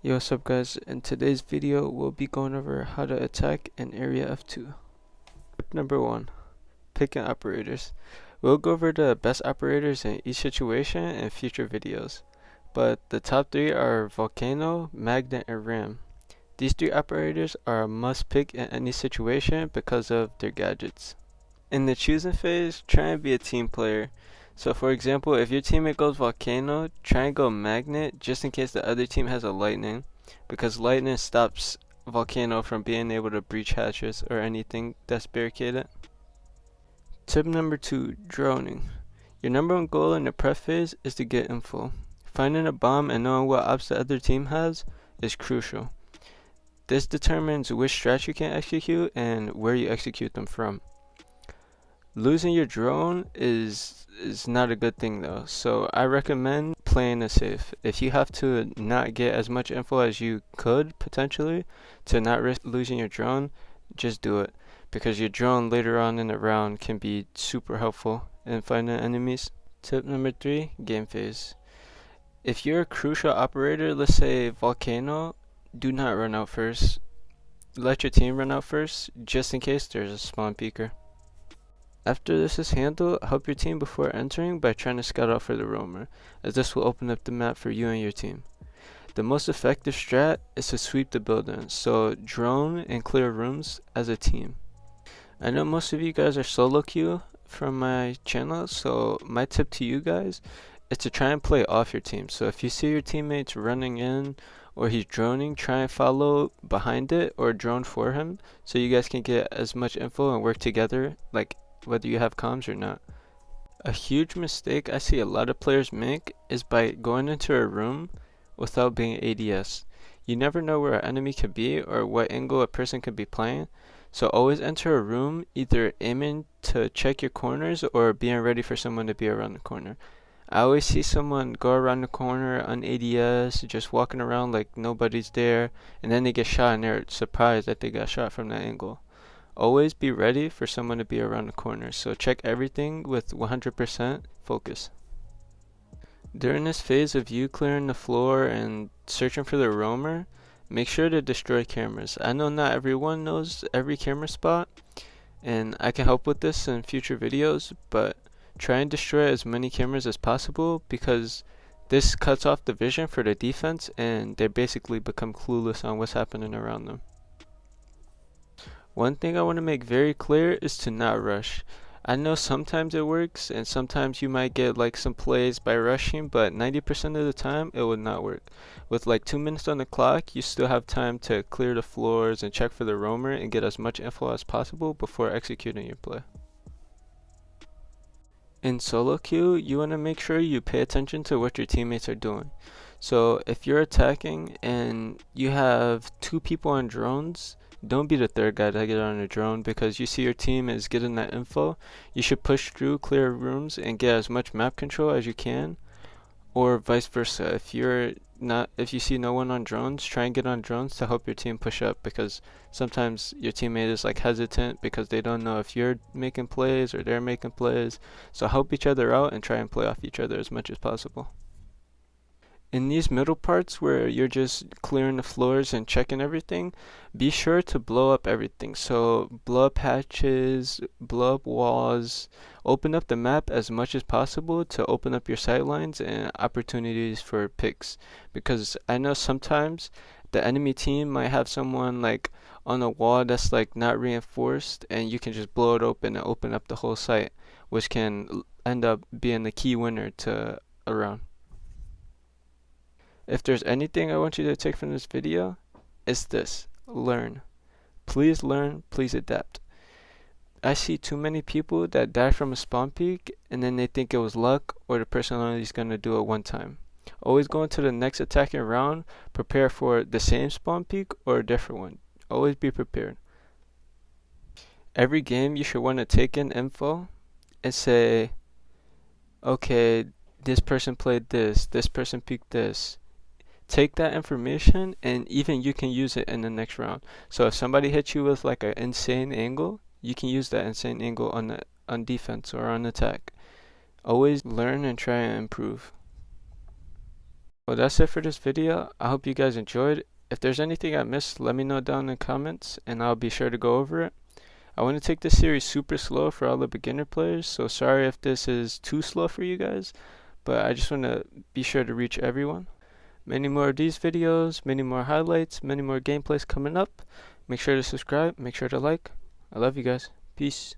Yo, what's up guys? In today's video, we'll be going over how to attack in AreaF2. Tip number 1, picking operators. We'll go over the best operators in each situation in future videos, but the top 3 are Volcano, Magnet, and Ram. These 3 operators are a must pick in any situation because of their gadgets. In the choosing phase, try and be a team player. So for example, if your teammate goes Volcano, try and go Magnet just in case the other team has a Lightning, because Lightning stops Volcano from being able to breach hatches or anything that's barricaded. Tip number 2, droning. Your number 1 goal in the prep phase is to get info. Finding a bomb and knowing what ops the other team has is crucial. This determines which strats you can execute and where you execute them from. Losing your drone is not a good thing though, so I recommend playing it safe. If you have to not get as much info as you could potentially to not risk losing your drone, just do it, because your drone later on in the round can be super helpful in finding enemies. Tip number 3, game phase. If you're a crucial operator, let's say Volcano, do not run out first. Let your team run out first, just in case there's a spawn peeker. After this is handled, help your team before entering by trying to scout out for the roamer, as this will open up the map for you and your team. The most effective strat is to sweep the building, so drone and clear rooms as a team. I know most of you guys are solo queue from my channel, so my tip to you guys is to try and play off your team. So if you see your teammates running in or he's droning, try and follow behind it or drone for him so you guys can get as much info and work together, like whether you have comms or not. A huge mistake I see a lot of players make is by going into a room without being ADS. You never know where an enemy could be or what angle a person could be playing, so always enter a room either aiming to check your corners or being ready for someone to be around the corner. I always see someone go around the corner on ADS, just walking around like nobody's there, and then they get shot and they're surprised that they got shot from that angle. Always be ready for someone to be around the corner, so check everything with 100% focus. During this phase of you clearing the floor and searching for the roamer, make sure to destroy cameras. I know not everyone knows every camera spot, and I can help with this in future videos, but try and destroy as many cameras as possible, because this cuts off the vision for the defense and they basically become clueless on what's happening around them. One thing I want to make very clear is to not rush. I know sometimes it works and sometimes you might get like some plays by rushing, but 90% of the time it would not work. With like 2 minutes on the clock, you still have time to clear the floors and check for the roamer and get as much info as possible before executing your play. In solo queue, you want to make sure you pay attention to what your teammates are doing. So if you're attacking and you have 2 people on drones, don't be the 3rd guy to get on a drone, because you see your team is getting that info. You should push through, clear rooms, and get as much map control as you can, or vice versa. If you see no one on drones, try and get on drones to help your team push up, because sometimes your teammate is like hesitant because they don't know if you're making plays or they're making plays. So help each other out and try and play off each other as much as possible. In these middle parts where you're just clearing the floors and checking everything, be sure to blow up everything. So blow up hatches, blow up walls, open up the map as much as possible to open up your sightlines and opportunities for picks. Because I know sometimes the enemy team might have someone like on a wall that's like not reinforced, and you can just blow it open and open up the whole site, which can end up being the key winner to a round. If there's anything I want you to take from this video, it's this: learn. Please learn, please adapt. I see too many people that die from a spawn peek and then they think it was luck or the person only is going to do it one time. Always go into the next attacking round, prepare for the same spawn peek or a different one. Always be prepared. Every game you should want to take in info and say, okay, this person played this person peeked this. Take that information and even you can use it in the next round. So if somebody hits you with like an insane angle, you can use that insane angle on defense or on attack. Always learn and try and improve. Well, that's it for this video. I hope you guys enjoyed. If there's anything I missed, let me know down in the comments and I'll be sure to go over it. I want to take this series super slow for all the beginner players, so sorry if this is too slow for you guys, but I just want to be sure to reach everyone. Many more of these videos, many more highlights, many more gameplays coming up. Make sure to subscribe, make sure to like. I love you guys. Peace.